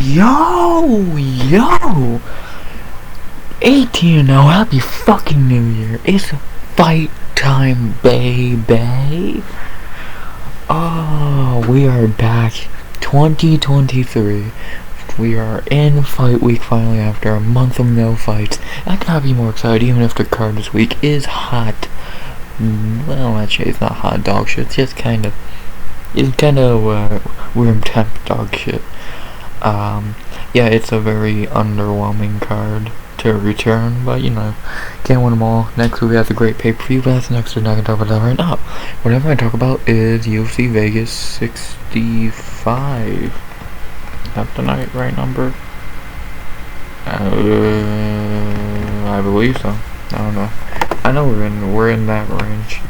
Yo! 18 now, happy fucking New Year. It's fight time, baby. Oh, we are back. 2023. We are in fight week finally after a month of no fights. I cannot be more excited even if the card this week is hot. Well, actually, it's not hot dog shit. It's just kind of room temp dog shit. Yeah, it's a very underwhelming card to return, but you know, can't win them all. Next week we have the great pay-per-view, but that's next week. I'm not gonna talk about that right now. What I'm gonna talk about is UFC Vegas 65. That's the right number? I believe so. I don't know. I know we're in that range.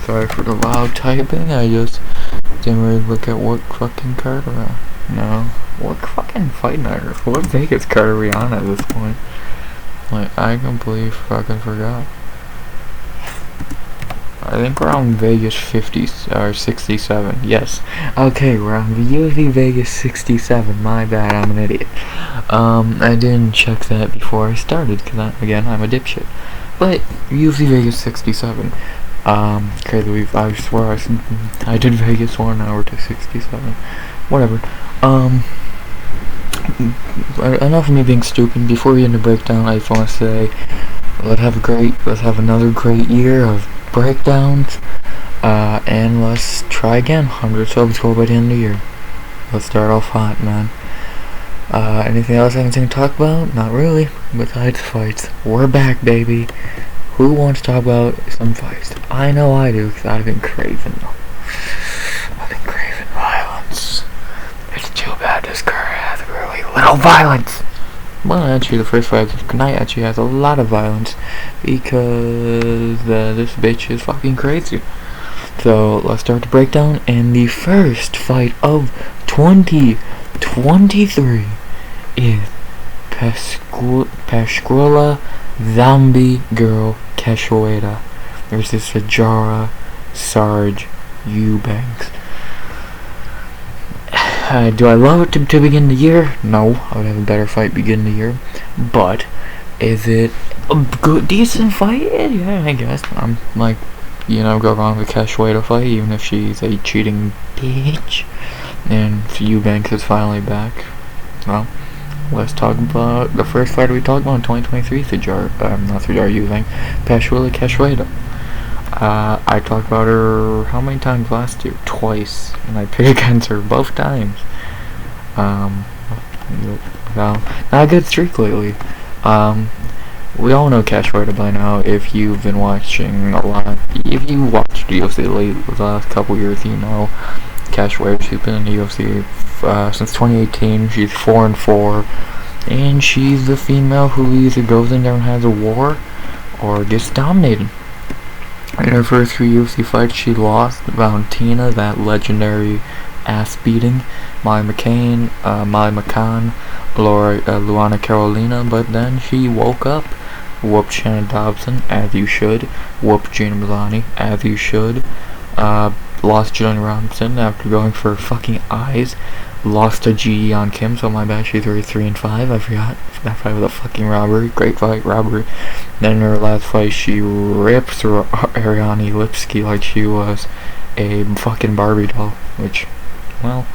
Sorry for the loud typing. I just didn't really look at what fucking card we're on. No. What fucking fight night? What Vegas card are we on at this point? Like, I completely fucking forgot. I think we're on Vegas 50 or 67. Yes. Okay, we're on the UFC Vegas 67. My bad, I'm an idiot. I didn't check that before I started because again, I'm a dipshit. But UFC Vegas 67. Crazy. I swear I did Vegas 1 hour to 67. Whatever. Enough of me being stupid. Before we end the breakdown, I just want to say, let's have another great year of breakdowns, and let's try again. 100 subs goal by the end of the year. Let's start off hot, man. Anything else I can talk about? Not really. Besides fights, we're back, baby. Who wants to talk about some fights? I know I do, because I've been craving them. I've been craving violence. It's too bad this card has really little violence. Well, actually, the first fight tonight actually has a lot of violence because this bitch is fucking crazy. So let's start the breakdown. And the first fight of 2023 is Pascuala Zombie Girl Cachoeira versus Sajara Sarge Eubanks. Do I love it to begin the year? No, I would have a better fight begin the year. But is it a good, decent fight? Yeah, I guess. I'm like, you know, go wrong with Cachoeira fight, even if she's a cheating bitch. And Eubanks is finally back. Well, let's talk about the first fight we talked about in 2023. Not Sajara Eubanks, Pascuala Cachoeira. I talked about her how many times last year? Twice, and I picked against her both times. Well, not a good streak lately. We all know Cachoeira by now. If you've been watching a lot, if you watched the UFC the last couple years, you know Cachoeira. She's been in the UFC since 2018. She's 4-4, and she's the female who either goes in there and has a war or gets dominated. In her first 3 UFC fights, she lost Valentina, that legendary ass beating, Molly McCann, Luana Carolina, but then she woke up, whooped Shannon Dobson, as you should, whooped Gina Milani, as you should, lost Johnny Robinson after going for fucking eyes, lost to Ji on Kim, so my bad, she's already 3-5, I forgot. That fight was a fucking robbery. Great fight, robbery. Then in her last fight, she ripped through Ariane Lipski like she was a fucking Barbie doll. Which, well,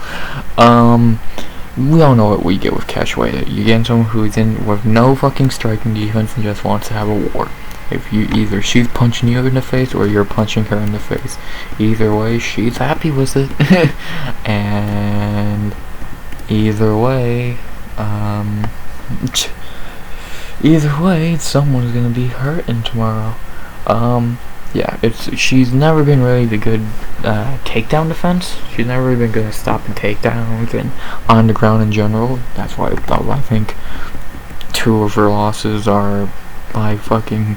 we all know what we get with Cachoeira. You get someone who's in with no fucking striking defense and just wants to have a war. If you either she's punching you in the face or you're punching her in the face. Either way, she's happy with it. And either way, someone's gonna be hurting tomorrow. Yeah, she's never been really the good takedown defense. She's never really been good at stopping takedowns and on the ground in general. That's why I think 2 of her losses are by fucking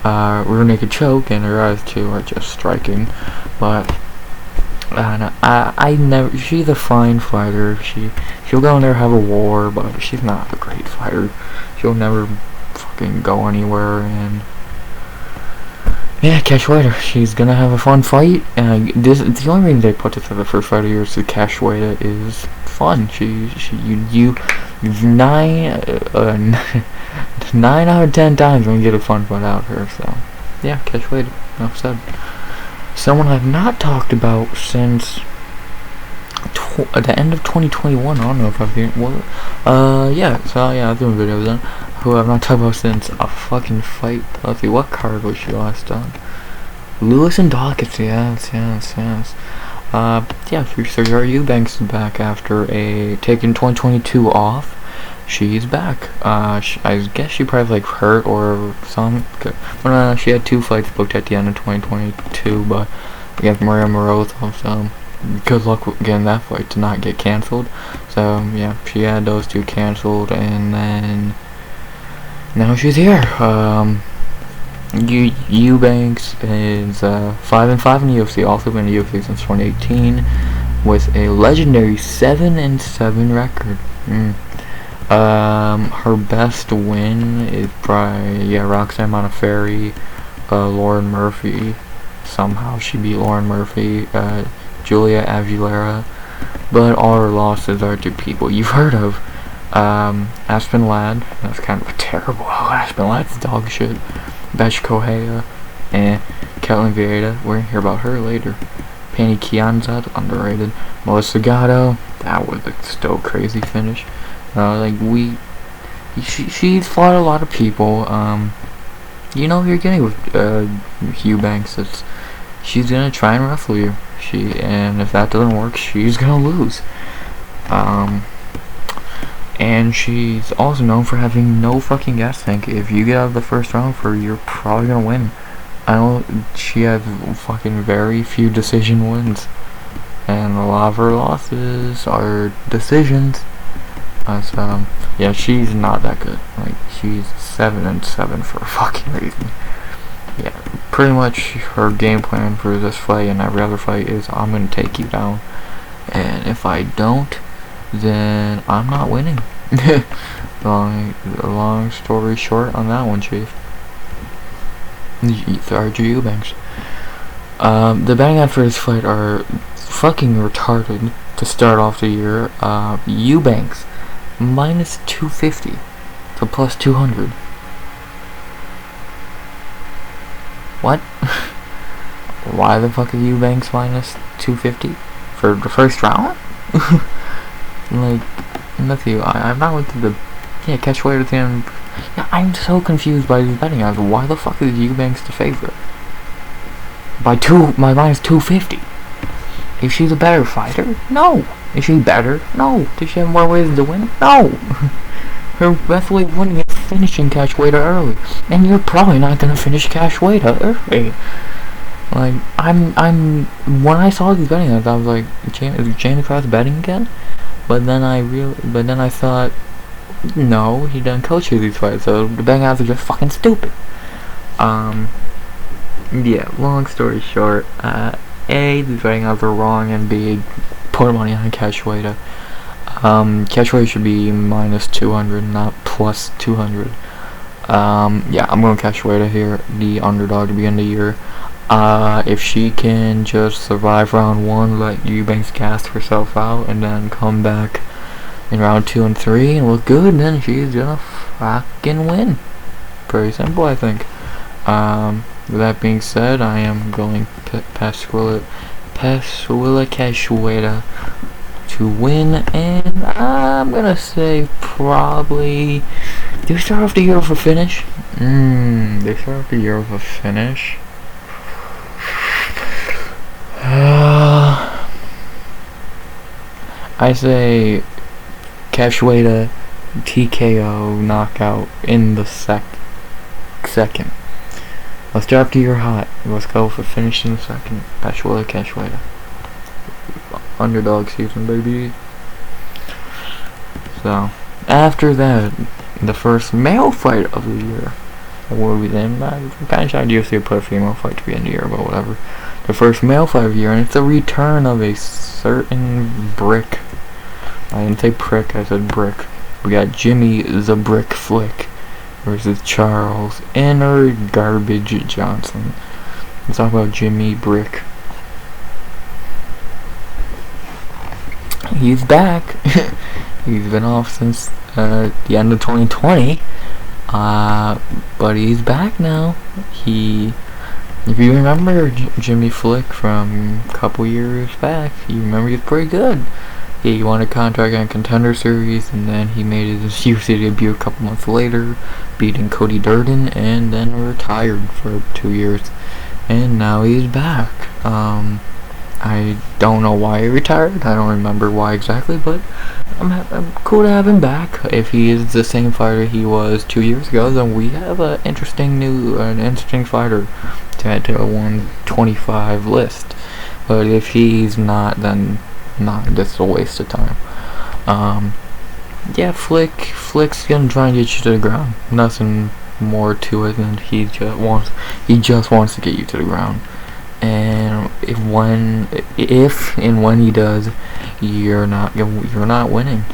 rear naked choke, and her other 2 are just striking. But I never. She's a fine fighter. She'll go in there have a war, but she's not a great fighter. She'll never fucking go anywhere, and Yeah, Cachoeira. She's gonna have a fun fight. The only reason they put this as the first fight of the year is that Cachoeira is fun. You 9 out of 10 times when you get a fun fight out of her. So, yeah, Cachoeira. Enough said. Someone I've not talked about since the end of 2021. I don't know if I've been. Yeah. So yeah, I've doing videos then. Who I've not talked about since a fucking fight. Let's see, what card was she last on? Lewis and Dawkins, yes. Yeah, so Eubanks is back after taking 2022 off. She's back. I guess she probably like hurt or some. Well, she had 2 fights booked at the end of 2022, but against Maria Morozov, so good luck with getting that fight to not get canceled. So yeah, she had those 2 canceled, and then now she's here. Eubanks is 5-5 in the UFC, also been in the UFC since 2018, with a legendary 7-7 record. Her best win is probably Roxanne Modafferi, Lauren Murphy. Somehow she beat Lauren Murphy, Julia Aguilera, but all her losses are to people you've heard of. Aspen Ladd, that's kind of a terrible. Aspen Ladd's dog shit. Besh Kohea and Kelvin Vieira. We're gonna hear about her later. Penny Kianzad, underrated. Melissa Gatto, that was a still crazy finish. She's fought a lot of people. You know what you're getting with Eubanks. She's gonna try and wrestle you. And if that doesn't work, she's gonna lose. And she's also known for having no fucking gas tank. If you get out of the first round for her, you're probably gonna win. I know she has fucking very few decision wins, and a lot of her losses are decisions. So yeah, she's not that good. Like, she's 7-7 for a fucking reason. Yeah, pretty much her game plan for this fight and every other fight is I'm gonna take you down, and if I don't, then I'm not winning. long story short on that one, Chief. RG Eubanks. The betting odds for this fight are fucking retarded to start off the year. Eubanks minus 250 to plus 200. What? Why the fuck is Eubanks minus 250 for the first round? Like, let's see, I'm not with the Cachoeira at the end. Yeah, I'm so confused by these betting odds. Why the fuck is Eubanks the favorite? By minus 250. Is she the better fighter? No. Is she better? No. Does she have more ways to win? No. Her best way of winning is finishing Cachoeira early, and you're probably not gonna finish Cachoeira early. Like, when I saw these betting odds, I was like, is Jamie Cross betting again? But then I thought, no, he doesn't coach these fights, so the betting odds are just fucking stupid. Yeah, long story short, A, these betting odds are wrong, and B, put money on Cachoeira. Cachoeira should be minus 200, not plus 200. Yeah, I'm going Cachoeira here, the underdog to begin the year. If she can just survive round 1, let Eubanks gas herself out, and then come back in round 2 and 3 and look good, then she's gonna fucking win. Pretty simple, I think. With that being said, I am going Pasquilla Cachoeira to win, and I'm gonna say probably. Do we start off the year with a finish? They start off the year with a finish. I say Cachoeira TKO knockout in the second. Let's start the year hot. Let's go for finish in the second. Cachoeira. Underdog season, baby. So, after that, the first male fight of the year. What we then? I'm kind of shocked UFC would put a female fight to be in the year, but whatever. The first male fight of the year, and it's the return of a certain brick. I didn't say prick, I said brick. We got Jimmy the Brick Flick versus Charles Inner Garbage Johnson. Let's talk about Jimmy Brick. He's back. He's been off since the end of 2020. But he's back now. If you remember Jimmy Flick from a couple years back, you remember he was pretty good. He won a contract on Contender Series, and then he made his UFC debut a couple months later, beating Cody Durden, and then retired for 2 years. And now he's back. I don't know why he retired. I don't remember why exactly, but I'm cool to have him back. If he is the same fighter he was 2 years ago, then we have an interesting fighter to add to a 125 list. But if he's not, then that's a waste of time. Yeah, Flick's gonna try and get you to the ground. Nothing more to it than he just wants to get you to the ground. And if and when he does, you're not winning.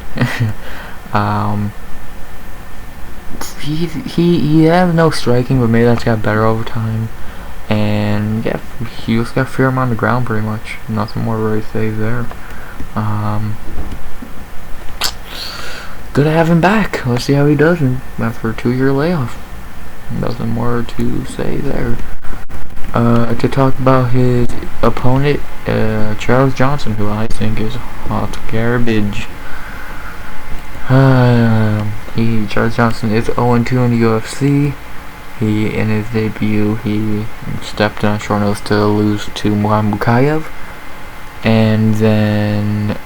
He has no striking, but maybe that's got better over time. And yeah, he just got to fear him on the ground pretty much. Nothing more to really say there. Good to have him back. Let's see how he does after a 2-year layoff. Nothing more to say there. To talk about his opponent, Charles Johnson, who I think is hot garbage. Charles Johnson is 0-2 in the UFC. In his debut, he stepped on short notice to lose to Muhammad Mukayev. And then,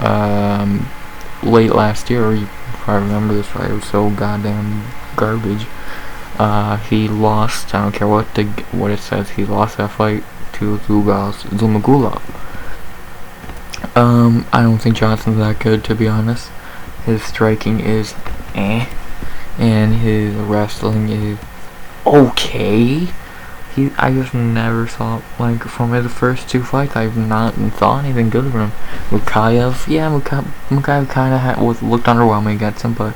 late last year, if I remember this right, it was so goddamn garbage. He lost, I don't care what it says, he lost that fight to Zumagulov. I don't think Johnson's that good, to be honest. His striking is and his wrestling is okay. I just never saw, like, from his first 2 fights, I've not saw anything good from him. Mukayev, yeah, Mukayev kind of looked underwhelming against him, but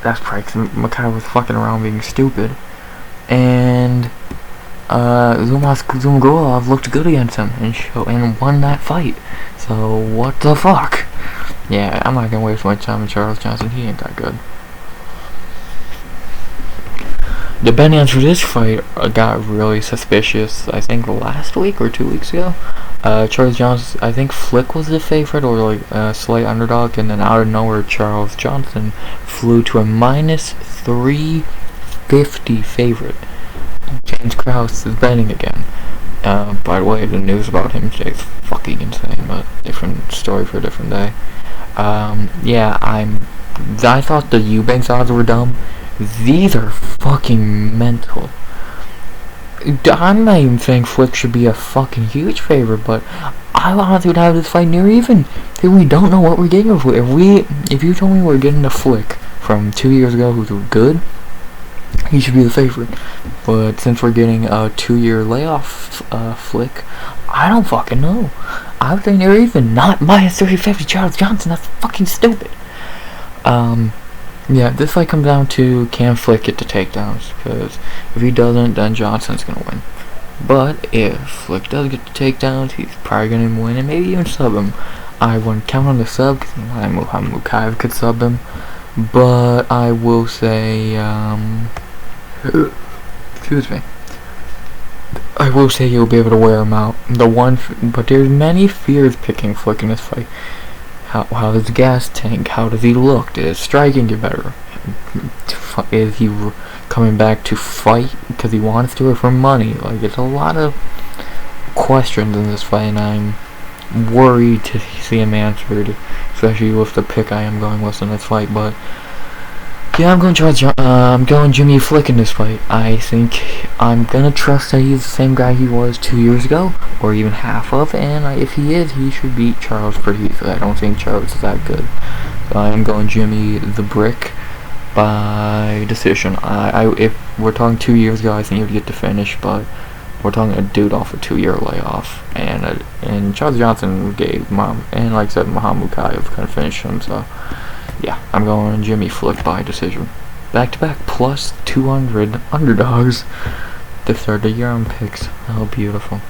that's probably because Mukayev was fucking around being stupid. And Zumagulov looked good against him and won that fight. So what the fuck? Yeah, I'm not gonna waste my time with Charles Johnson. He ain't that good. The betting odds for this fight got really suspicious, I think last week or 2 weeks ago. Charles Johnson, I think Flick was the favorite, or like a slight underdog, and then out of nowhere Charles Johnson flew to a -350 favorite. James Krause is betting again. By the way, the news about him today is fucking insane, but different story for a different day. Yeah, I thought the Eubanks odds were dumb. These are fucking mental. I'm not even saying Flick should be a fucking huge favorite, but I honestly would have this fight near even. We don't know what we're getting with Flick. If you told me we're getting a Flick from 2 years ago who's good, he should be the favorite. But since we're getting a 2-year layoff Flick, I don't fucking know. I would say near even, not -350 Charles Johnson. That's fucking stupid. Yeah, this fight comes down to, can Flick get the takedowns? Because if he doesn't, then Johnson's gonna win. But if Flick does get the takedowns, he's probably gonna win and maybe even sub him. I wouldn't count on the sub because Muhammad Mukayev could sub him. But I will say, excuse me. I will say you'll be able to wear him out. But there's many fears picking Flick in this fight. How does the gas tank? How does he look? Does his striking get better? Is he coming back to fight because he wants to, or for money? Like, it's a lot of questions in this fight, and I'm worried to see him answered, especially with the pick I am going with in this fight. But yeah, I'm going Jimmy Flick in this fight. I think I'm gonna trust that he's the same guy he was 2 years ago, or even half of, and if he is, he should beat Charles pretty easily. I don't think Charles is that good. So I am going Jimmy the Brick by decision. If we're talking 2 years ago, I think he would get the finish, but we're talking a dude off a 2-year layoff, and Charles Johnson gave and like I said, Muhammad Mukayev kind of finished him. So yeah, I'm going Jimmy Flick by decision. Back to back plus 200 underdogs. to start the year on picks. How beautiful.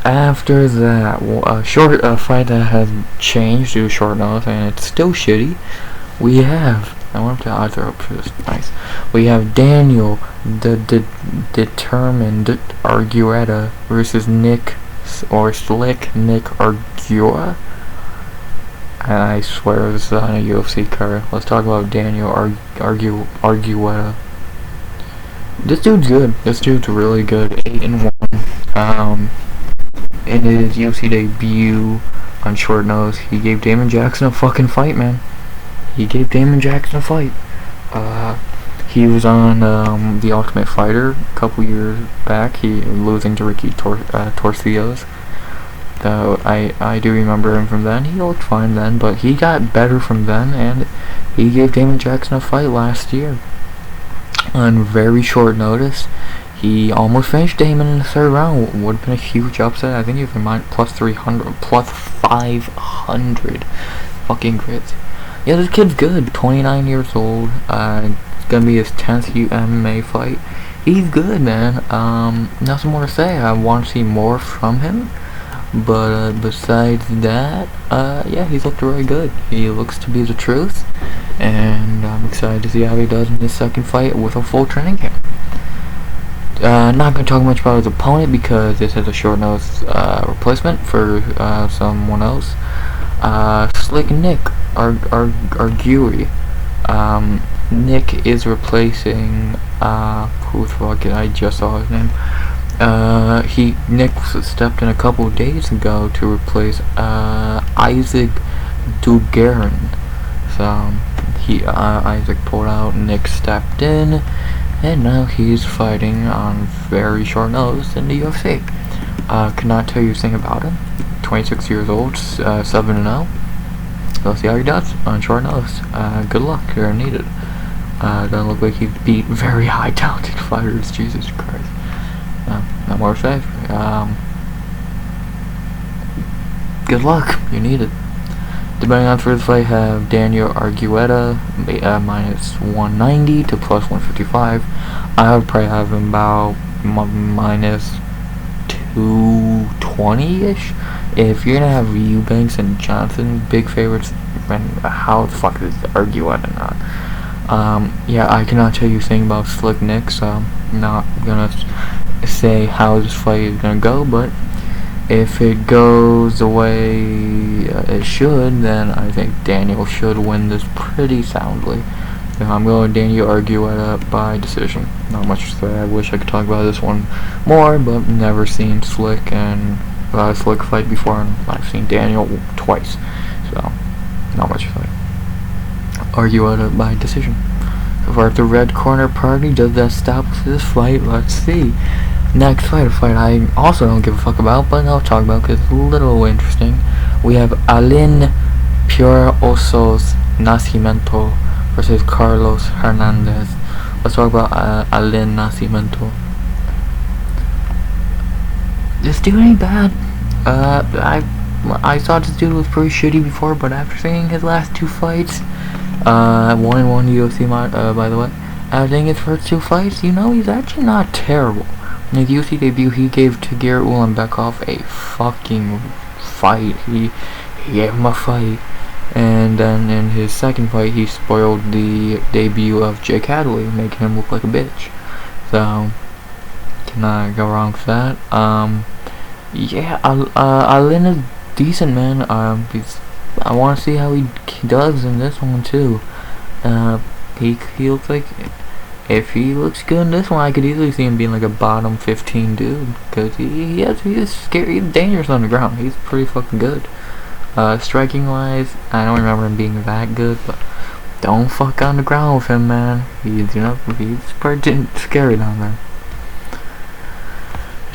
After that, a short fight that has changed due to short notice, and it's still shitty. We have, I went up to odds are up for this. Nice. We have Daniel, the determined Argueta versus Nick or Slick Nick Argueta. I swear this is on a UFC card. Let's talk about Daniel Argueta. This dude's good. This dude's really good. 8-1. In his UFC debut on short notice, he gave Damon Jackson a fucking fight, man. He gave Damon Jackson a fight. He was on The Ultimate Fighter a couple years back. He losing to Ricky Torcios. Though I do remember him from then. He looked fine then, but he got better from then, and he gave Damon Jackson a fight last year on very short notice. He almost finished Damon in the third round. Would have been a huge upset. I think he was plus 300, plus 500 fucking grits. Yeah, this kid's good. 29 years old. It's gonna be his 10th MMA fight. He's good, man. Nothing more to say. I want to see more from him. But besides that, yeah, he's looked really good. He looks to be the truth, and I'm excited to see how he does in his second fight with a full training camp. Not going to talk much about his opponent because this is a short notice replacement for someone else. Slick Nick Argueta. Nick is replacing who the fuck? I just saw his name. Nick stepped in a couple of days ago to replace Isaac Dugarin. So Isaac pulled out, Nick stepped in, and now he's fighting on very short notice in the UFC. Cannot tell you a thing about him. 26 years old, 7-0. Let's see how he does on short notice. Good luck, you're needed. Doesn't look like he beat very high talented fighters. Jesus Christ. Not more safe. Good luck. You need it. The betting odds for this fight have Daniel Argueta minus 190 to plus 155. I would probably have him about minus 220-ish. If you're gonna have Eubanks and Johnson big favorites, then how the fuck is Argueta not? Yeah, I cannot tell you a thing about Slick Nick, so I'm not gonna say how this fight is gonna go, but if it goes the way it should, then I think Daniel should win this pretty soundly. I'm going Daniel Argueta by decision. Not much to say. I wish I could talk about this one more, but never seen Slick and Slick fight before, and I've seen Daniel twice, so not much to say. Argueta by decision. So far, the red corner party does that stop this fight. Let's see. Next fight, a fight I also don't give a fuck about, but I'll talk about because it's a little interesting. We have Alin Pure Osos Nascimento versus Carlos Hernandez. Let's talk about Alin Nascimento. This dude ain't bad. I thought this dude was pretty shitty before, but after seeing his last two fights, 1-1 UFC, by the way, after seeing his first two fights, you know, he's actually not terrible. In his UFC debut, he gave Tagir Ulanbekov a fucking fight. He gave him a fight. And then in his second fight, he spoiled the debut of Jake Hadley, making him look like a bitch. So, cannot go wrong with that. Yeah, Alin is decent, man. I want to see how he does in this one, too. He looks like... If he looks good in this one, I could easily see him being like a bottom 15 dude, because he is scary, he's dangerous on the ground. He's pretty fucking good. Striking wise, I don't remember him being that good, but don't fuck on the ground with him, man. He's pretty scary down there.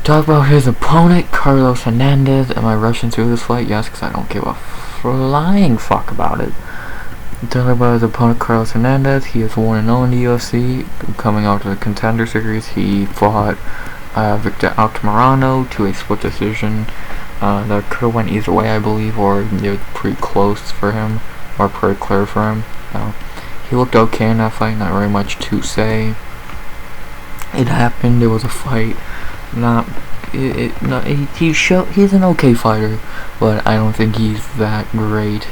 Talk about his opponent, Carlos Hernandez. Am I rushing through this fight? Yes, because I don't give a flying fuck about it. Talking about his opponent, Carlos Hernandez. He is 1-0 in the UFC. Coming out of the Contender Series, he fought Victor Altamirano to a split decision. That could have went either way, I believe, or it was pretty close for him, or pretty clear for him. He looked okay in that fight, not very much to say. It happened. It was a fight. Not. No, he's an okay fighter, but I don't think he's that great.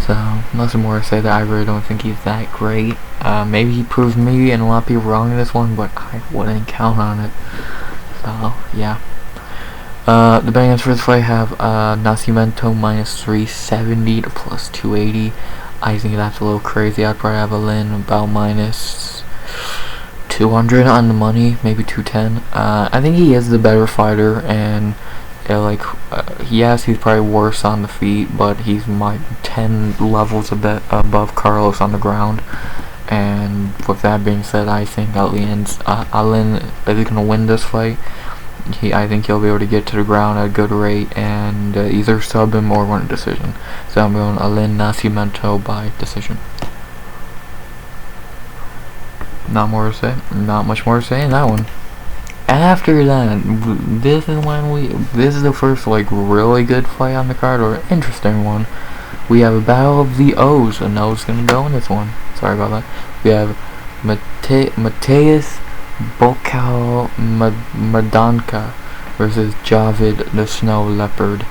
So nothing more to say that I really don't think he's that great. Maybe he proves me and a lot of people wrong in this one, but I wouldn't count on it. So yeah. The betting odds for this fight have Nascimento minus 370 to plus 280. I think that's a little crazy. I'd probably have Alin about minus 200 on the money, maybe 210. I think he is the better fighter, and yes, he's probably worse on the feet, but he's 10 levels a bit above Carlos on the ground. And with that being said, I think Alin is gonna win this fight. I think he'll be able to get to the ground at a good rate and either sub him or win a decision. So I'm going Alin Nascimento by decision. Not much more to say in that one. After that, this is the first really good fight on the card, or interesting one. We have a battle of the O's, and O's gonna go in this one. Sorry about that. We have Mateus Bokal Madanka versus Javid the Snow Leopard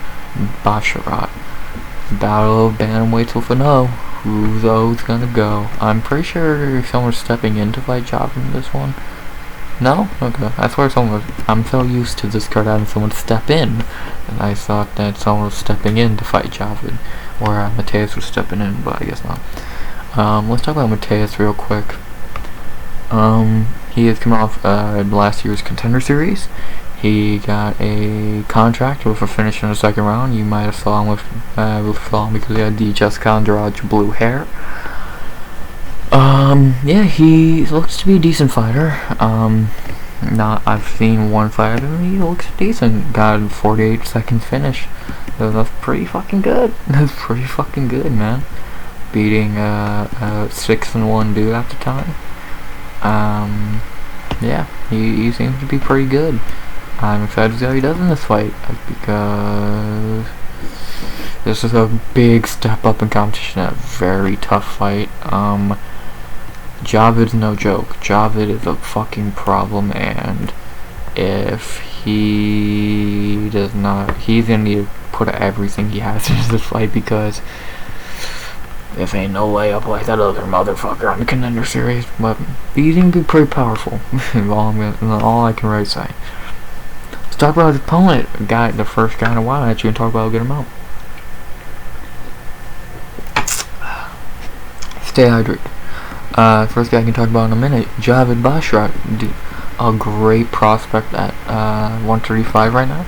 Basharat. Battle of bantamweights with an O. Who's O's gonna go? I'm pretty sure someone's stepping in to fight Javid in this one. No? Okay. I swear I'm so used to this card having someone step in, and I thought that someone was stepping in to fight Javid, or Mateus was stepping in, but I guess not. Let's talk about Mateus real quick. He has come off last year's Contender Series. He got a contract with a finish in the second round. You might have saw him because he had the Jessica Andrade blue hair. Yeah, he looks to be a decent fighter. I've seen one fight of him. He looks decent. Got a 48-second finish. That's pretty fucking good. That's pretty fucking good, man. Beating a 6-1 dude at the time. Yeah, he seems to be pretty good. I'm excited to see how he does in this fight, because this is a big step up in competition, a very tough fight. Javid's no joke. Javid is a fucking problem, and if he does not, he's gonna need to put everything he has into this fight, because this ain't no layup like that other motherfucker on the Contender Series. But he's gonna be pretty powerful. all I can really say. Let's talk about his opponent. The first guy in a while that you can talk about, get him out. Stay hydrated. First guy I can talk about in a minute, Javid Basharat, a great prospect at 135 right now.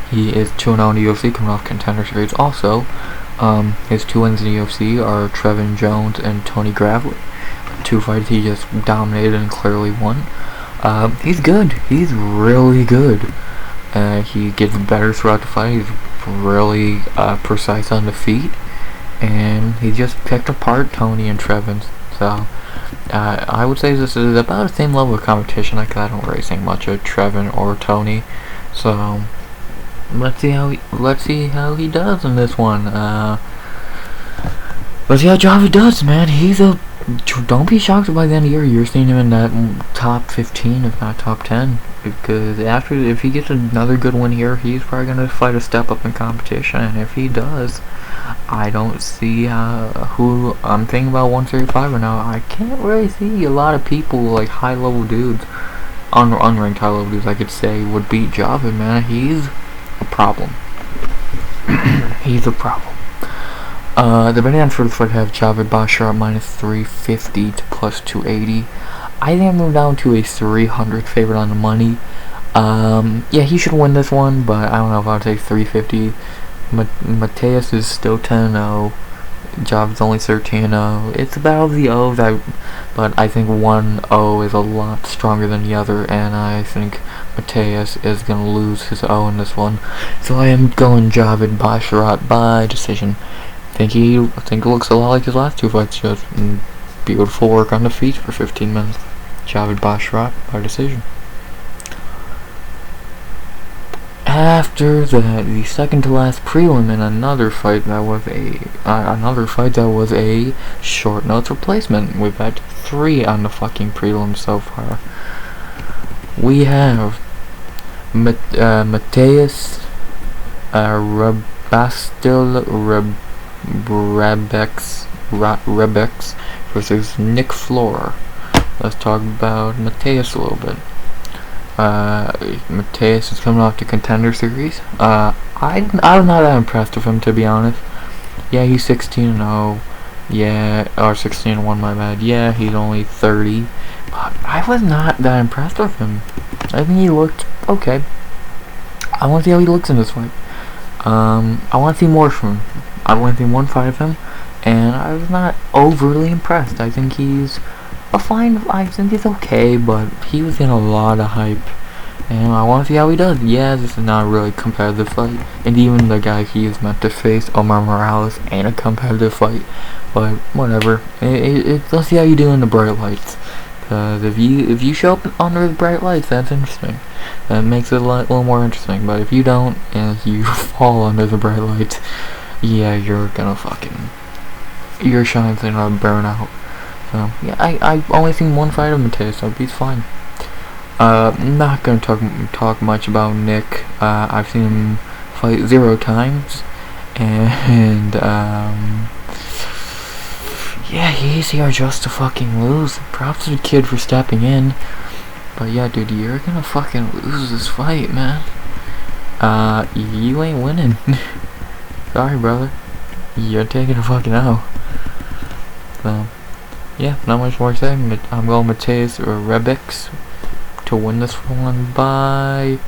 He is 2-0 in the UFC, coming off Contender Series. Also, his 2 wins in the UFC are Trevin Jones and Tony Gravely. 2 fights he just dominated and clearly won. He's good. He's really good. He gets better throughout the fight. He's really precise on the feet, and he just picked apart Tony and Trevin. So I would say this is about the same level of competition. I don't really think much of Trevin or Tony. So let's see how he does in this one. Let's see how Javid does, man. Don't be shocked by the end of the year you're seeing him in that top 15, if not top 10. Because if he gets another good win here, he's probably gonna fight a step up in competition. And if he does, I don't see who I'm thinking about 135 right now. I can't really see a lot of people like high level dudes, unranked high level dudes I could say would beat Javid, man. He's a problem. He's a problem. The betting odds for the fight have Javid Basharat minus 350 to plus 280. I think I'm moving down to a 300 favorite on the money. Yeah, he should win this one, but I don't know if I would take 350. Mateus is still 10-0. Javid's only 13-0. It's a battle of the O's, but I think one O is a lot stronger than the other, and I think Mateus is going to lose his O in this one. So I am going Javid Basharat by decision. I think it looks a lot like his last 2 fights, just beautiful work on the feet for 15 minutes. Javid Basharat by decision. After that, the second to last prelim in another fight that was a short notice replacement. We've had 3 on the fucking prelim so far. We have Mateus Rabastil Rebex versus Nick Flora. Let's talk about Mateus a little bit. Mateus is coming off the Contender Series. I'm not that impressed with him, to be honest. Yeah, he's 16-0. Yeah, or 16-1, my bad. Yeah, he's only 30. But I was not that impressed with him. I think he looked okay. I want to see how he looks in this fight. I want to see more from him. I want to see one fight of him, and I was not overly impressed. I think he's I think he's okay, but he was in a lot of hype, and I want to see how he does. Yeah, this is not a really competitive fight, and even the guy he is meant to face, Omar Morales, ain't a competitive fight, but whatever. Let's see how you do in the bright lights, because if you show up under the bright lights, that's interesting. That makes it a little more interesting, but if you don't, and you fall under the bright lights, yeah, you're gonna your shine's gonna burn out. So, yeah, I've only seen one fight of Mateus, so he's fine. I'm not gonna talk much about Nick. I've seen him fight 0 times, and yeah, he's here just to fucking lose. Props to the kid for stepping in, but yeah, dude, you're gonna fucking lose this fight, man. You ain't winning. Sorry, brother. You're taking a fucking L. So, yeah, not much more to say. I'm going Mateus or Rebex to win this one by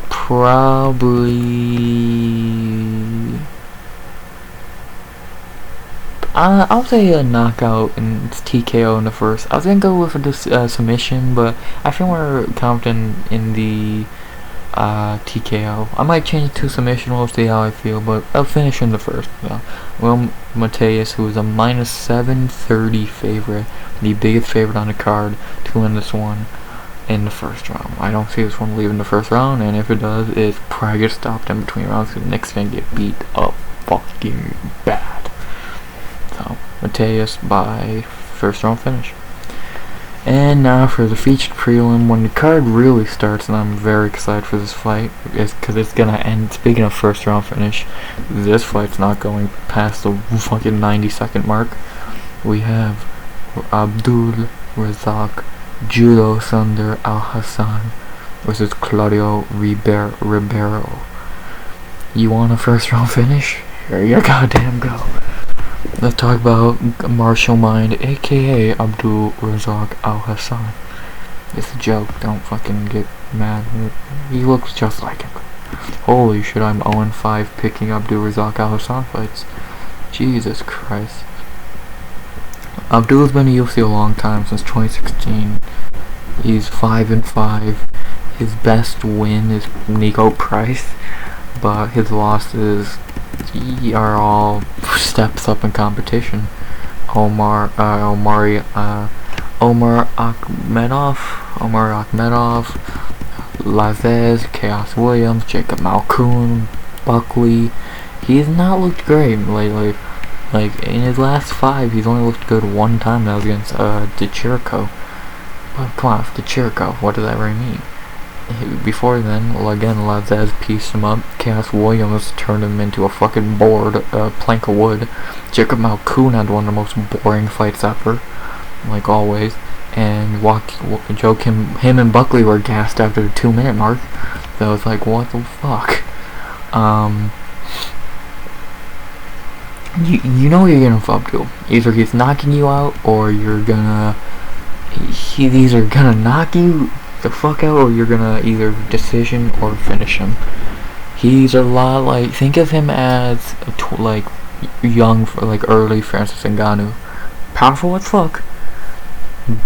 probably I'll say a knockout and it's TKO in the first. I was gonna go with a submission, but I feel more confident in the TKO. I might change it to submission. We'll see how I feel, but I'll finish in the first. Well, Mateus, who is a -730 favorite, the biggest favorite on the card to win this one in the first round. I don't see this one leaving the first round, and if it does, it's probably gonna stop in between rounds because Nick's gonna get beat up fucking bad. So, Mateus by first round finish. And now for the featured prelim, when the card really starts, and I'm very excited for this fight, is because it's gonna end. Speaking of first round finish, this fight's not going past the fucking 90-second mark. We have Abdul Razak Judo Sunder Al Hassan versus Claudio Ribeiro. You want a first round finish? Here you goddamn go. Let's talk about Martial Mind, aka Abdul Razak Al Hassan. It's a joke, don't fucking get mad. He looks just like him. Holy shit, I'm 0-5 picking Abdul Razak Al Hassan fights. Jesus Christ. Abdul's been in UFC a long time, since 2016. He's 5-5. His best win is Nico Price, but his losses are all steps up in competition. Omar Akhmedov, Lazez, Chaos Williams, Jacob Malkoun, Buckley. He's not looked great lately. Like, in his last 5, he's only looked good one time. That was against DeChirico. But come on, DeChirico, what does that really mean? Before then, again, Lazez pieced him up. Chaos Williams turned him into a fucking board, plank of wood. Jacob Malkoun had one of the most boring fights ever, like always. And him and Buckley were gassed after the 2-minute mark. So I was like, what the fuck? You know you're gonna fuck to. Either he's knocking you out, or he's either gonna knock you the fuck out, or you're gonna either decision or finish him. He's a lot like, think of him as like young, like early Francis Ngannou. Powerful as fuck,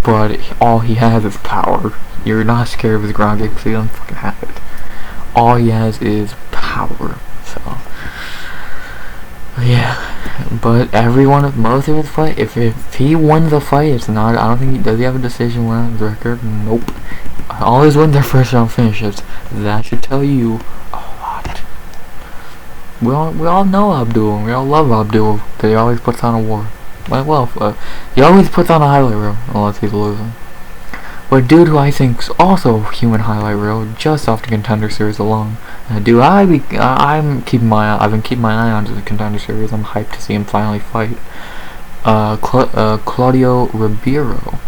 but all he has is power. You're not scared of his ground game because he doesn't fucking have it. All he has is power. So yeah, but most of his fight, if he wins the fight, it's not. I don't think does he have a decision win on his record? Nope. All his wins are first round finishes. That should tell you a lot. We all know Abdul. We all love Abdul because he always puts on a war. He always puts on a highlight reel unless he's losing. But a dude who I think's also human highlight reel just off the Contender Series alone. Dude, I've been keeping my eye on the Contender Series. I'm hyped to see him finally fight. Claudio Ribeiro.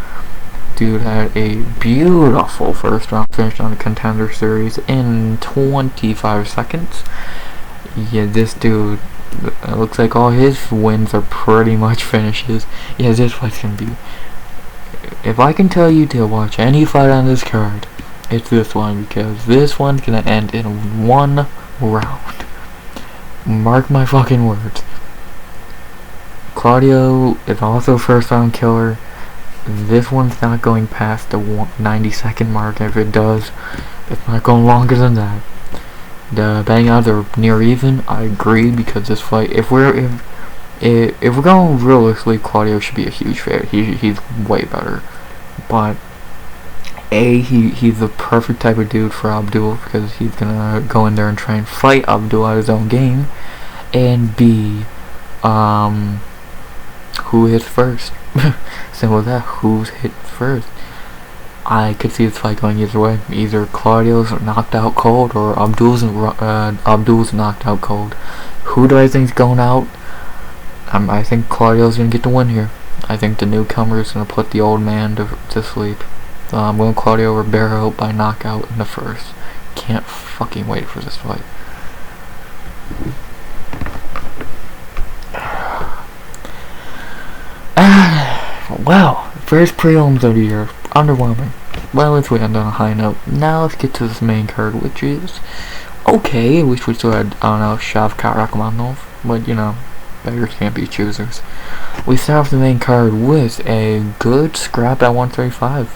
Dude had a beautiful first round finish on the Contender Series in 25 seconds. Yeah, this dude, it looks like all his wins are pretty much finishes. Yeah, this fight's gonna be... If I can tell you to watch any fight on this card, it's this one, because this one's gonna end in one round. Mark my fucking words. Claudio is also a first round killer. This one's not going past the 90-second mark. If it does, it's not going longer than that. The betting odds are near even. I agree, because this fight, if we're going realistically, Claudio should be a huge favorite. He's way better. But he's the perfect type of dude for Abdul, because he's gonna go in there and try and fight Abdul at his own game. And B, who hits first? Simple as that. Who's hit first? I could see this fight going either way. Either Claudio's knocked out cold, or Abdul's knocked out cold. Who do I think's going out? I think Claudio's gonna get the win here. I think the newcomer's gonna put the old man to sleep. So I'm going Claudio Ribeiro by knockout in the first. Can't fucking wait for this fight. Wow, first prelims of the year. Underwhelming. Well, let's end on a high note. Now let's get to this main card, which is okay. Wish we still had, I don't know, Shavkat Rakhmonov, but you know, beggars can't be choosers. We start off the main card with a good scrap at 135.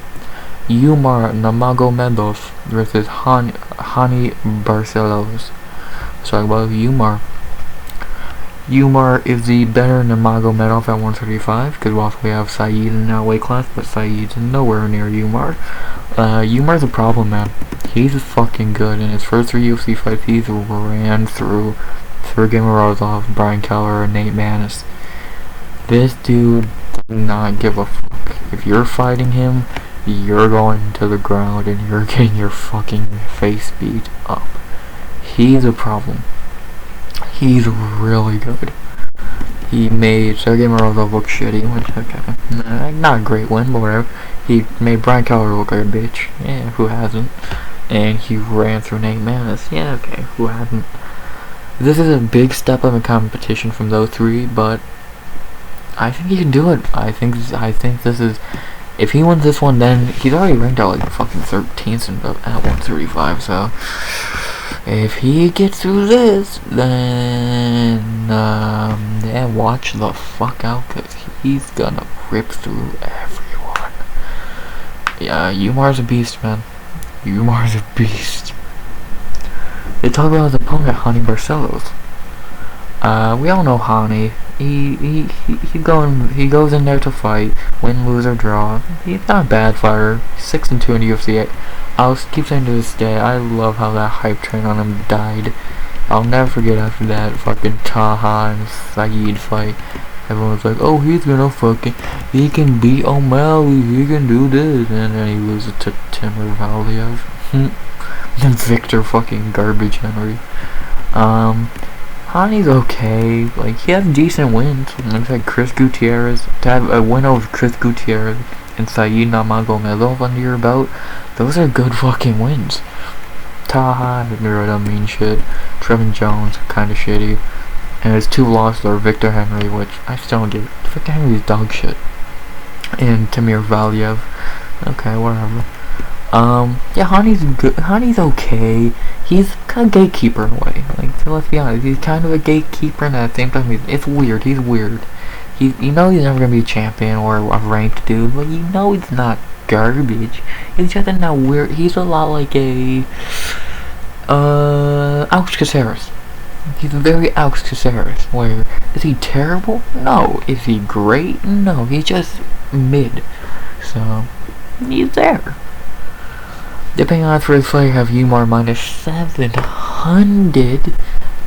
Umar Nurmagomedov versus Hani Barcelos. Let's talk about Umar. Umar is the better Nurmagomedov at 135, because whilst we have Saeed in that weight class, but Saeed's nowhere near Umar. Umar's a problem, man. He's fucking good. In his first 3 UFC fights, he's ran through Sergey Morozov, Brian Keller, and Nate Maness. This dude does not give a fuck. If you're fighting him, you're going to the ground and you're getting your fucking face beat up. He's a problem. He's really good. He made Sergey Morozov look shitty, which, okay, not a great win, but whatever. He made Brian Keller look like a bitch. Yeah, who hasn't? And he ran through Nate Maness. Yeah, okay, who hasn't? This is a big step up in competition from those three, but I think he can do it. I think this is... If he wins this one, then he's already ranked out like fucking 13th at 135, so... If he gets through this, then yeah, watch the fuck out, cause he's gonna rip through everyone. Yeah, Umar's a beast, man. Umar's a beast. They talk about his opponent, Hani Barcelos. We all know Hani. He goes in there to fight, win, lose, or draw. He's not a bad fighter. 6-2 in the UFC. I'll keep saying to this day, I love how that hype train on him died. I'll never forget after that fucking Taha and Saeed fight. Everyone was like, oh, he's gonna fucking, he can beat O'Malley, he can do this, and then he loses to Timur Valiev. And Victor fucking Garbage Henry. Hani's okay, like, he has decent wins. Looks like Chris Gutierrez, to have a win over Chris Gutierrez and Saeed Nurmagomedov under your belt, those are good fucking wins. Taha doesn't mean shit. Trevin Jones, kinda shitty. And his 2 losses are Victor Henry, which I still don't get. Victor Henry's dog shit. And Timur Valiev. Okay, whatever. Yeah, Hani's good. Hani's okay. He's kind of gatekeeper in a way. Like, so let's be honest, he's kind of a gatekeeper, and at the same time, it's weird. He's weird. You know he's never gonna be a champion or a ranked dude, but you know he's not garbage. He's just in that weird. He's a lot like a Alex Caceres. He's very Alex Caceres. Where is he terrible? No. Is he great? No. He's just mid. So he's there. Depending on for his fight, you have Umar minus 700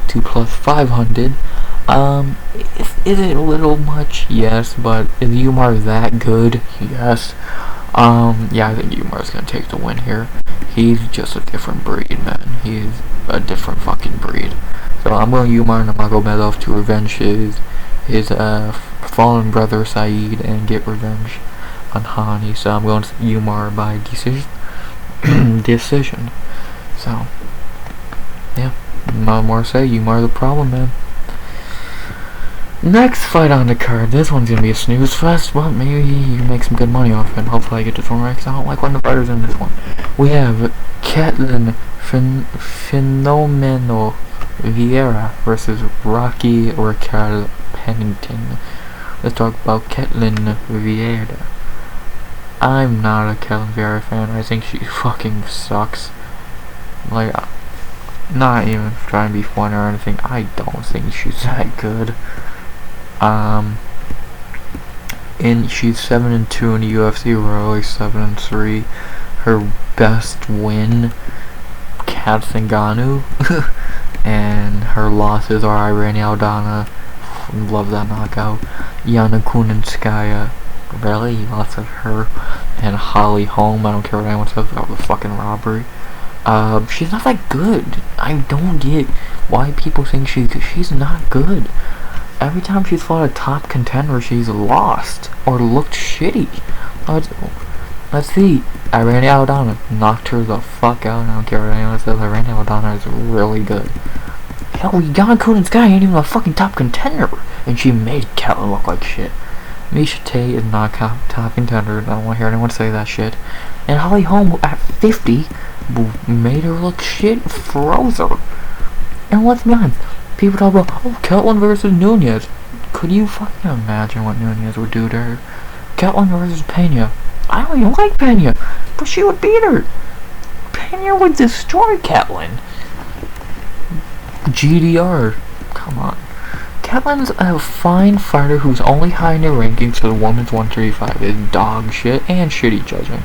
to plus 500. Is it a little much? Yes, but is Umar that good? Yes. Yeah, I think Umar's gonna take the win here. He's just a different breed, man. He's a different fucking breed. So I'm going Umar Nurmagomedov to revenge his fallen brother Saeed and get revenge on Hani. So I'm going to Umar by decision. Decision. So yeah, not more to say. Umar the problem, man. Next fight on the card. This one's gonna be a snooze fest, but maybe you can make some good money off it. And hopefully I get this one right, because I don't like one of the fighters in this one. We have Ketlin Fenomeno Vieira versus Rocky Raquel Pennington. Let's talk about Ketlin Vieira. I'm not a Ketlin Vieira fan. I think she fucking sucks. Like, not even trying to be fun or anything. I don't think she's that good. And she's 7-2 in the UFC. We're only 7-3. Her best win, Kat Zingano, and her losses are Irene Aldana. Love that knockout. Yana Kunitskaya. Really, lots of her. And Holly Holm. I don't care what anyone says about the fucking robbery. She's not that good. I don't get why people think she's not good. Every time she's fought a top contender, she's lost or looked shitty. Let's see. Irene Aldana knocked her the fuck out. I don't care what anyone says. Irene Aldana is really good. Hell, Yana Kunitskaya ain't even a fucking top contender, and she made Ketlin look like shit. Miesha Tate is not a top contender. I don't want to hear anyone say that shit. And Holly Holm at 50 made her look shit, froze her. And let's be honest, people talk about, oh, Ketlin versus Nunez. Could you fucking imagine what Nunez would do to her? Ketlin versus Pena. I don't even like Pena, but she would beat her. Pena would destroy Ketlin. GDR. Come on. Ketlin's a fine fighter who's only high in the rankings for the women's 135 is dog shit and shitty judging.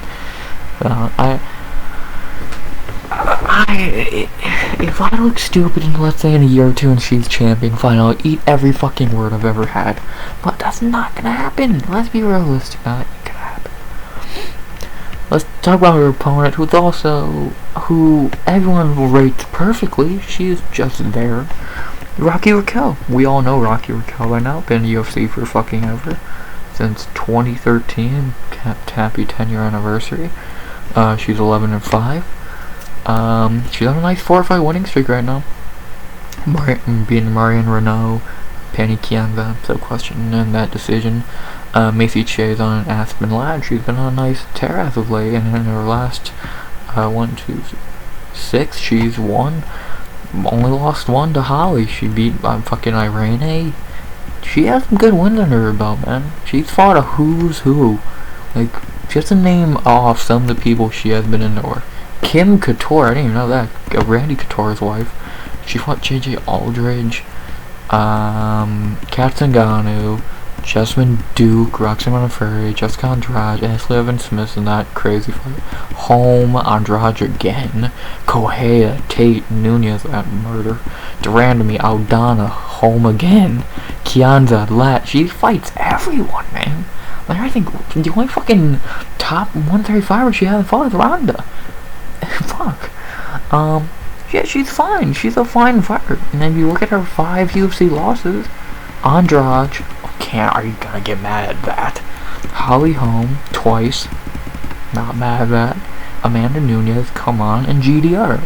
If I look stupid in, let's say, in a year or two and she's champion, fine, I'll eat every fucking word I've ever had. But that's not gonna happen. Let's be realistic. Not gonna happen. Let's talk about her opponent, who everyone rates perfectly. She's just there. Rocky Raquel. We all know Rocky Raquel by now. Been in UFC for fucking ever. Since 2013. Happy 10-year anniversary. She's 11-5. She's on a nice 4-5 winning streak right now. Beating Marion Renault, Penny Kianza, so question in that decision. Macy Che's on an Aspen Ladd. She's been on a nice tear as of late, and in her last 6, she's won. Only lost one to Holly. She beat fucking Irene. She has some good wins under her belt, man. She's fought a who's who. Like, just to name off some of the people she has been into her. Kim Couture, I didn't even know that. Randy Couture's wife. She fought JJ Aldridge, Kat Zingano, Jasmine Duke, Roxanne Modafferi, Jessica Andrade, Ashley Evans Smith in that crazy fight. Holm, Andrade again, Correa, Tate, Nunez, that murder, Durandamy, Aldana, Holm again, Kianza, Ladd. She fights everyone, man. Like, I think the only fucking top 135er she hasn't fought is Ronda. Fuck. Yeah, she's fine. She's a fine fighter. And then you look at her 5 UFC losses. Andrade, are you gonna get mad at that? Holly Holm, twice. Not mad at that. Amanda Nunez, come on. And GDR.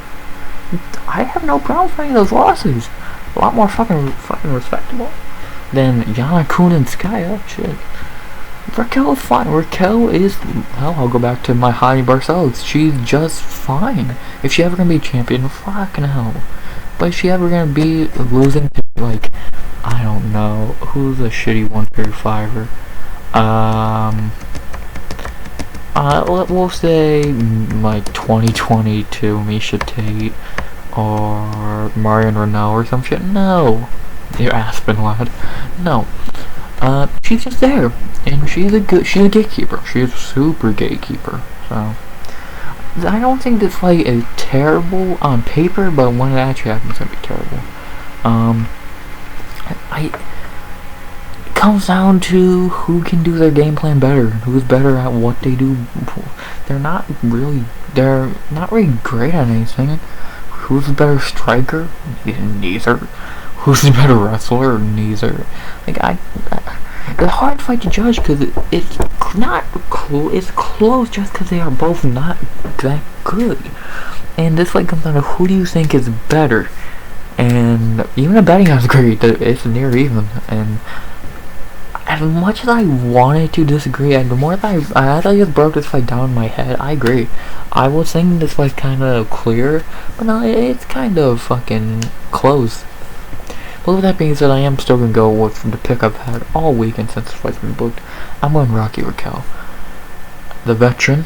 I have no problem fighting those losses. A lot more fucking respectable than Yana Kunitskaya. Shit. Raquel is fine. Raquel is, well, I'll go back to my Jaime Barcelos. She's just fine. If she ever gonna be a champion, fucking hell. But if she ever gonna be losing to, like, I don't know, who's a shitty 135er? We'll say, like, 2022 Miesha Tate, or Marion Renault or some shit. No. You're Aspen Ladd. No. She's just there, and she's a gatekeeper. She's a super gatekeeper. So I don't think this fight is terrible on paper, but when it actually happens, it's gonna be terrible. It comes down to who can do their game plan better, who's better at what they do. They're not really great at anything. Who's the better striker? Neither. Who's the better wrestler? Neither. Like it's a hard fight to judge because it's not it's close just because they are both not that good. And this fight comes down to who do you think is better. And even the betting has agreed that it's near even. And as much as I wanted to disagree, and the more that I just broke this fight down in my head, I agree. I was thinking this fight's kind of clear, but no, it's kind of fucking close. But with that being said, I am still gonna go with the pick I've had all weekend since this fight's been booked. I'm going Rocky Raquel, the veteran.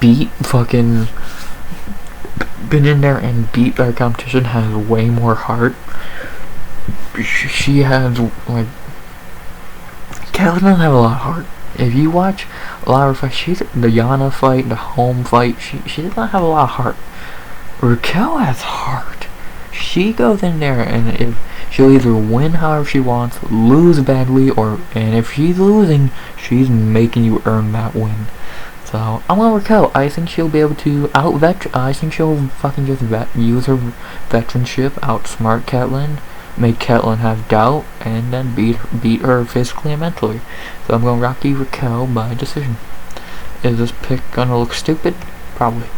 Beat fucking been in there and beat their competition, has way more heart. She has, like, Caitlyn doesn't have a lot of heart. If you watch a lot of her fights, the Yana fight, the home fight, she does not have a lot of heart. Raquel has heart. She goes in there and if she'll either win however she wants, lose badly, and if she's losing, she's making you earn that win. So I'm gonna Raquel. I think she'll be able to I think she'll fucking just use her veteranship, outsmart Caitlyn, make Caitlyn have doubt, and then beat her physically and mentally. So I'm going Rocky Raquel by decision. Is this pick gonna look stupid? Probably.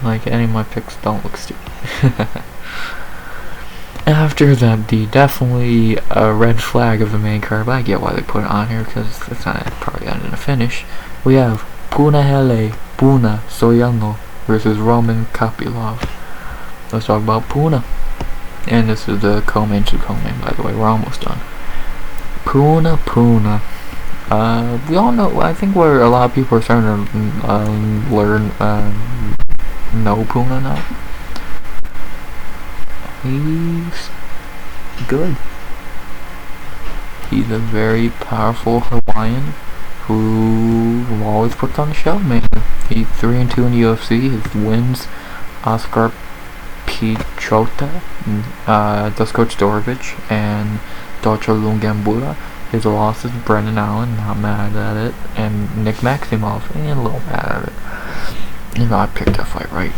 Like any of my picks don't look stupid. After that, the definitely a red flag of the main card, but I get why they put it on here because it's not probably not gonna finish. We have Puna Soyano versus Roman Kopylov. Let's talk about Puna. And this is the co-main to co-main, by the way. We're almost done. Puna. We all know. I think where a lot of people are starting to know Puna now. He's good. He's a very powerful Hawaiian who always puts on the show, man. He's 3-2 in the UFC. His wins: Oscar Pichota, Dusko Todorovic, and Dolce Lungambula. His losses: Brendan Allen, not mad at it, and Nick Maximov, and a little mad at it. You know, I picked that fight right.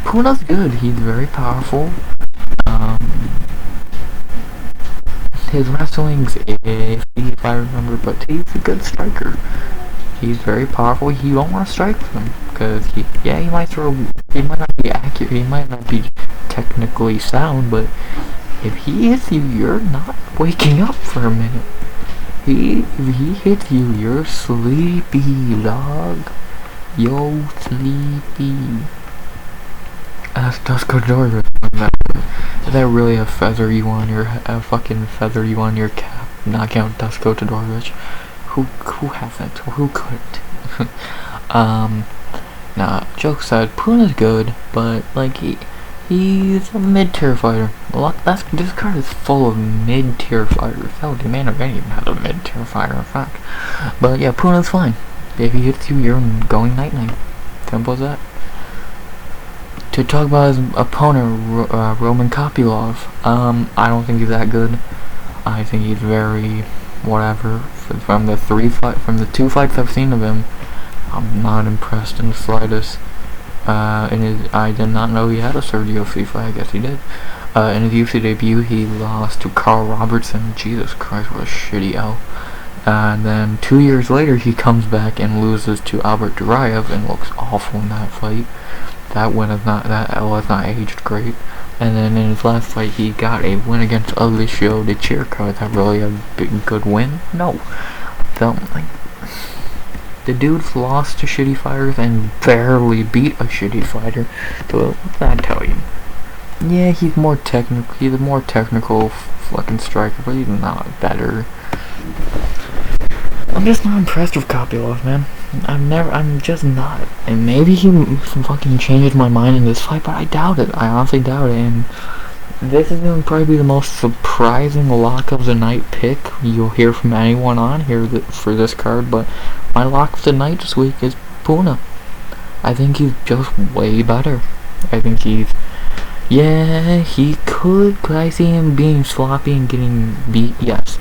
Puna's good. He's very powerful. His wrestling's iffy, if I remember, but he's a good striker. He's very powerful. You don't want to strike with him because he might not be accurate, he might not be technically sound, but if he hits you, you're not waking up for a minute. If he hits you, you're sleepy, dog. Yo, sleepy. That's Dusko Todorovic. Is that really a feather you on your cap? Knock out Dusko Todorovic. Who hasn't? Who couldn't? Nah, joke aside, Puna's good, but like he's a mid-tier fighter. This card is full of mid-tier fighters. Hell, the main event even has a mid-tier fighter, in fact. But yeah, Puna's fine. If he hits you, you're going night-night. Simple as that. To talk about his opponent, Roman Kopylov, I don't think he's that good. I think he's very whatever. From the 2 fights I've seen of him, I'm not impressed in the slightest. I did not know he had a third UFC fight. I guess he did. In his UFC debut, he lost to Carl Robertson. Jesus Christ, what a shitty L. And then 2 years later, he comes back and loses to Albert Duraev and looks awful in that fight. That L has not aged great. And then in his last fight, he got a win against Alicio Di Chirico. Is that really a good win? No. The dude's lost to shitty fighters and barely beat a shitty fighter. So what's that tell you? Yeah, he's more technical. He's a more technical fucking striker, but he's not better. I'm just not impressed with Kopylov, man. I'm just not. And maybe he fucking changes my mind in this fight, but I doubt it. I honestly doubt it. And this is going to probably be the most surprising lock of the night pick you'll hear from anyone on here for this card. But my lock of the night this week is Puna. I think he's just way better. I think he's Yeah, he could. Could I see him being sloppy and getting beat? Yes.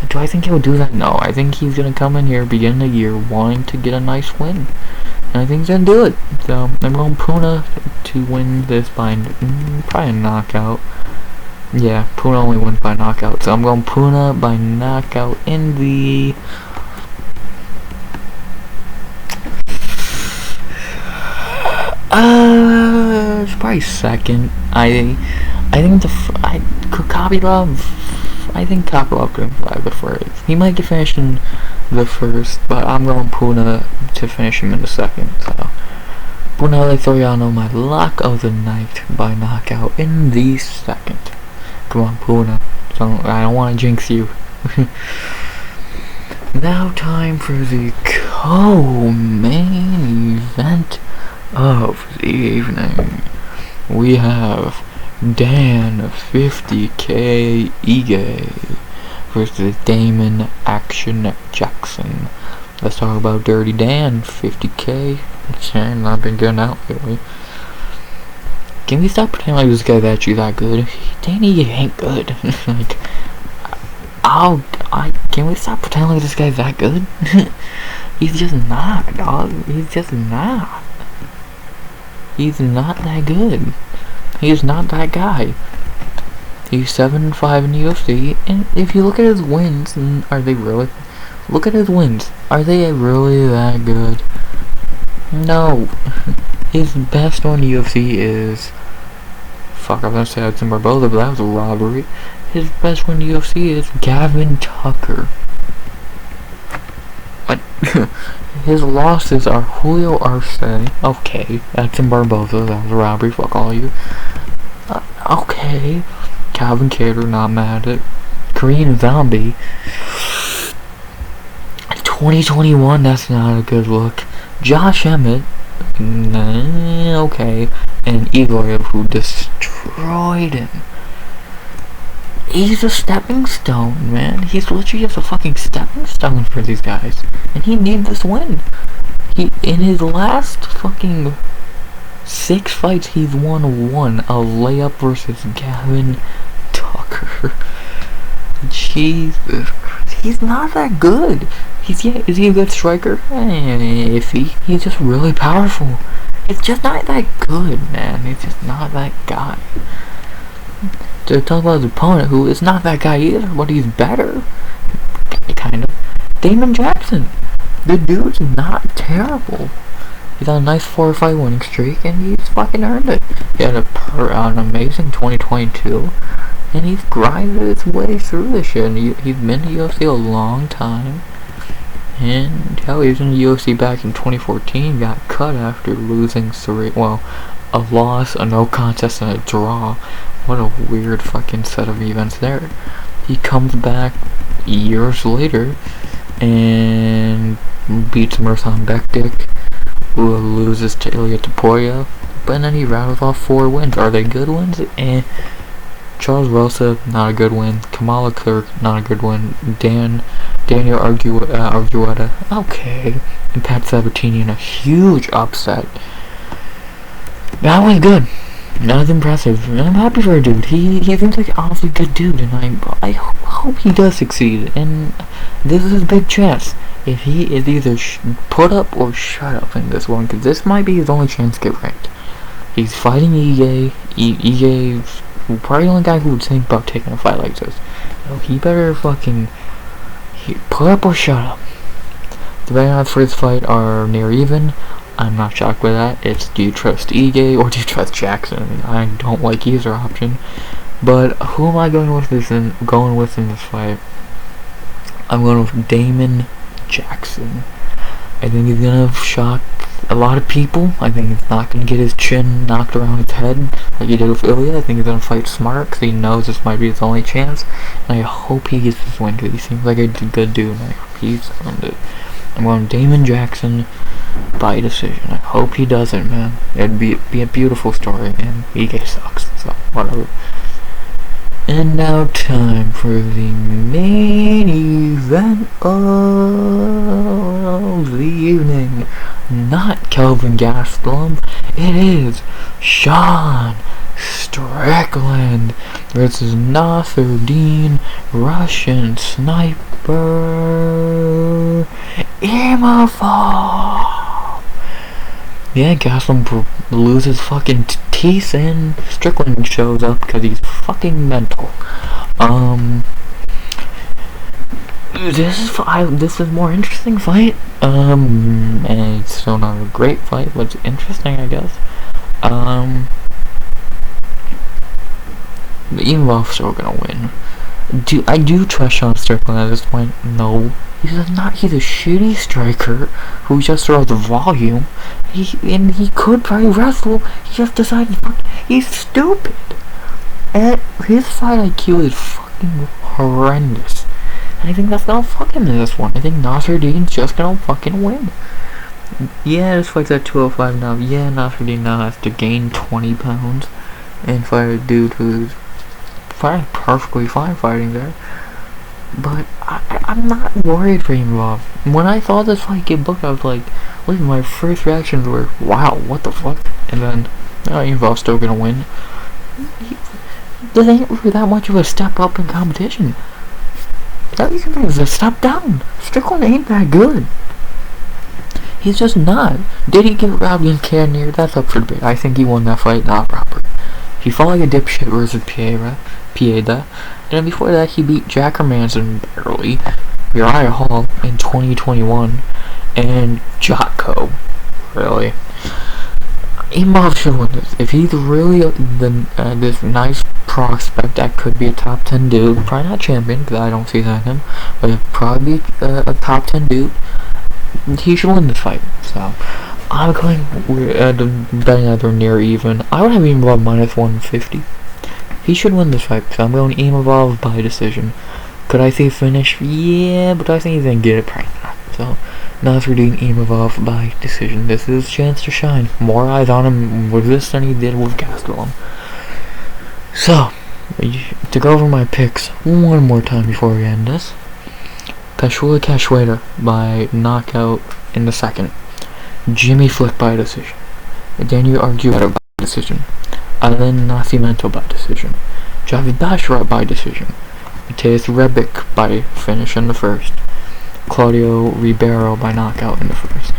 Do I think he'll do that? No. I think he's gonna come in here, begin the year, wanting to get a nice win. And I think he's gonna do it. So, I'm going Puna to win this by probably a knockout. Yeah, Puna only wins by knockout. So, I'm going Puna by knockout in the... it's probably second. I think I could Kopylov. I think Kopylov could fly the first. He might get finished in the first, but I'm going Puna to finish him in the second. So Brunelli Soriano, my lock of the night by knockout in the second. Come on, Puna. So I don't want to jinx you. Now time for the co-main event of the evening. We have Dan 50K Ige versus Damon Action Jackson. Let's talk about Dirty Dan 50K. Okay, not been getting out lately. Can we stop pretending like this guy's actually that good? Danny ain't good. Like, can we stop pretending like this guy's that good? He's just not, dog. He's just not. He's not that good. He's not that guy. He's 7-5 in the UFC, and if you look at his wins, are they really? Look at his wins. Are they really that good? No. His best one in the UFC is... Fuck, I was gonna say Edson Barboza, but that was a robbery. His best one in the UFC is Gavin Tucker. What? His losses are Julio Arce. Okay. Edson Barboza, that was a robbery. Fuck all you. Okay. Calvin Kattar, not mad at it. Korean Zombie. 2021, that's not a good look. Josh Emmett. Okay. And Igor, who destroyed him. He's a stepping stone, man. He's literally just a fucking stepping stone for these guys. And he needs this win. In his last fucking 6 fights, he's won 1. A layup versus Gavin Tucker. Jesus Christ. He's not that good. Is he a good striker? Iffy. He's just really powerful. It's just not that good, man. He's just not that guy. To talk about his opponent, who is not that guy either, but he's better. Kind of. Damon Jackson. The dude's not terrible. He's on a nice 4-fight winning streak, and he's fucking earned it. He had an amazing 2022, and he's grinded his way through this shit. And he's been in the UFC a long time. And hell, he was in the UFC back in 2014, got cut after losing a loss, a no contest, and a draw. What a weird fucking set of events there. He comes back years later and beats Mirsan Bektik, who loses to Ilya Topuria, but then he rattles off 4 wins. Are they good wins? Charles Rosa, not a good win. Kamala Clerk, not a good win. Daniel Argueta, okay. And Pat Sabatini in a huge upset. That was good. That was impressive. I'm happy for a dude. He seems like an awfully good dude, and I hope he does succeed. And this is his big chance. If he is either put up or shut up in this one, because this might be his only chance to get ranked. He's fighting Ige. Ige's probably the only guy who would think about taking a fight like this. So he better fucking put up or shut up. The betting odds for this fight are near even. I'm not shocked by that. It's, do you trust Ige or do you trust Jackson? I don't like either option. But who am I going with in this fight? I'm going with Damon Jackson. I think he's gonna shock a lot of people. I think he's not gonna get his chin knocked around his head like he did with Ilya. I think he's gonna fight smart because he knows this might be his only chance. And I hope he gets this win because he seems like a good dude. And I hope he's earned it. I'm going Damon Jackson by decision. I hope he does it, man. It'd be a beautiful story, and Ige sucks, so whatever. And now time for the main event of the evening. Not Kelvin Gastelum, it is Sean Strickland Strickland versus Nasruddin Russian Sniper Imavov. Yeah, Gaslam loses fucking teeth and Strickland shows up because he's fucking mental. This is more interesting fight. And it's still not a great fight, but it's interesting, I guess. Imavov's still gonna win. Do I trust Sean Strickland at this point? No. He's a shitty striker who just throws volume. He could probably wrestle. He just decided he's stupid. And his fight IQ is fucking horrendous. And I think that's gonna fucking this one. I think Nasruddin's just gonna fucking win. Yeah, this fight's at 205 now. Yeah, Nasruddin now has to gain 20 pounds and fight a dude who's perfectly fine fighting there. But I'm not worried for Imavov. When I saw this fight get booked, I was like, listen, my first reactions were, wow, what the fuck? And then, Imavov's still gonna win. This ain't really that much of a step up in competition. That is a step down. Strickland ain't that good. He's just not. Did he get robbed in Cannonier? That's up for debate. I think he won that fight not proper. He fought like a dipshit versus Pieda. And then before that, he beat Jack Hermanson barely, Uriah Hall in 2021, and Jotko. Really. Imavov should win this. If he's really this nice prospect that could be a top 10 dude, probably not champion, because I don't see that in him, but probably a top 10 dude, he should win this fight. So, I'm going betting either near even. I would have Imavov minus 150. He should win this fight, so I'm going Imavov by decision. Could I see a finish? Yeah, but I think he's gonna get it, probably not. So, Nasruddin Imavov by decision. This is his chance to shine. More eyes on him with this than he did with Gastelum. So, to go over my picks one more time before we end this. Peshula Cachoeira by knockout in the second. Jimmy Flick by decision. Daniel Argueta by decision. Alain Nascimento by decision. Javid Basharat by decision. Mateus Rebic by finish in the first. Claudio Ribeiro by knockout in the first.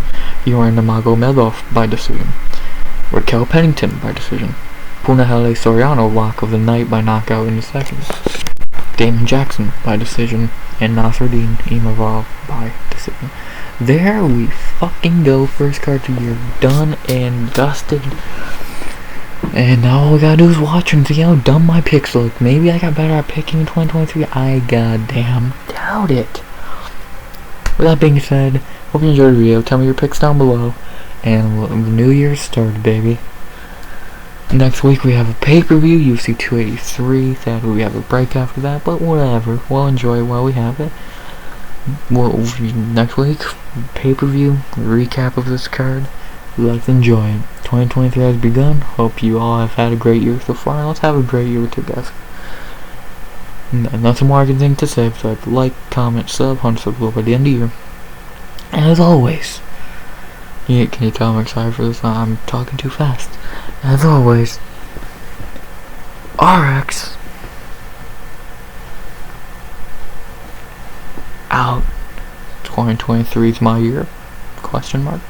Yoran Nurmagomedov by decision. Raquel Pennington by decision. Punahele Soriano lock of the night by knockout in the second. Damon Jackson by decision. And Nasruddin Imavov by decision. There we fucking go. First card of the year done and dusted. And now all we gotta do is watch and see how dumb my picks look. Maybe I got better at picking in 2023. I goddamn doubt it. With that being said, hope you enjoyed the video. Tell me your picks down below. And the new year's started, baby. Next week we have a pay-per-view, UFC 283. Sadly we have a break after that, but whatever. We'll enjoy it while we have it. Next week, pay-per-view, recap of this card. Let's enjoy it. 2023 has begun. Hope you all have had a great year so far. Let's have a great year together. Nothing more I can think to say besides like, comment, sub, 100 subs by the end of the year. And as always, can you tell I'm excited for this? I'm talking too fast. As always, RX out. 2023 is my year? Question mark.